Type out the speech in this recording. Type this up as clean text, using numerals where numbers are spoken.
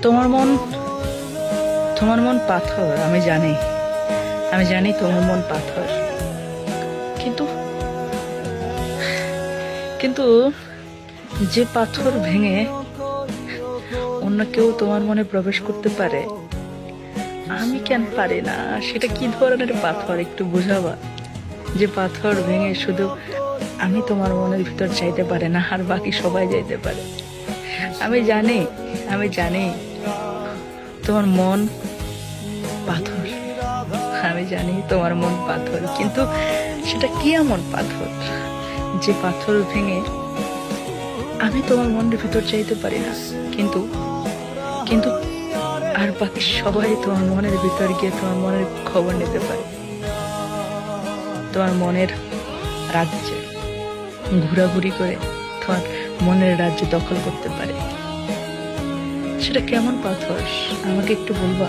তোমার মন তোমার মন পাথর, আমি জানি। আমি জানি তোমার মন পাথর, কিন্তু কিন্তু যে পাথর ভেঙে অন্য কেউ তোমার মনে প্রবেশ করতে পারে, আমি কেন পারি না? সেটা কি ধরনের পাথর একটু বুঝাবা? যে পাথর ভেঙে শুধু আমি তোমার মনের ভিতর চাইতে পারে না, আর বাকি সবাই যাইতে পারে। আমি জানি, আমি জানি তোমার মন পাথর। আমি জানি তোমার মন পাথর, কিন্তু সেটা কি এমন পাথর যে পাথর ভেঙে আমি তোমার মনের ভিতর চাইতে পারি না, কিন্তু কিন্তু আর বাকি সবাই তোমার মনের ভিতর গিয়ে তোমার মনের খবর নিতে পারে, তোমার মনের রাজ্যে ঘোরাঘুরি করে তোমার মনের রাজ্য দখল করতে পারে। সেটা কেমন পাথর আমাকে একটু বলবা?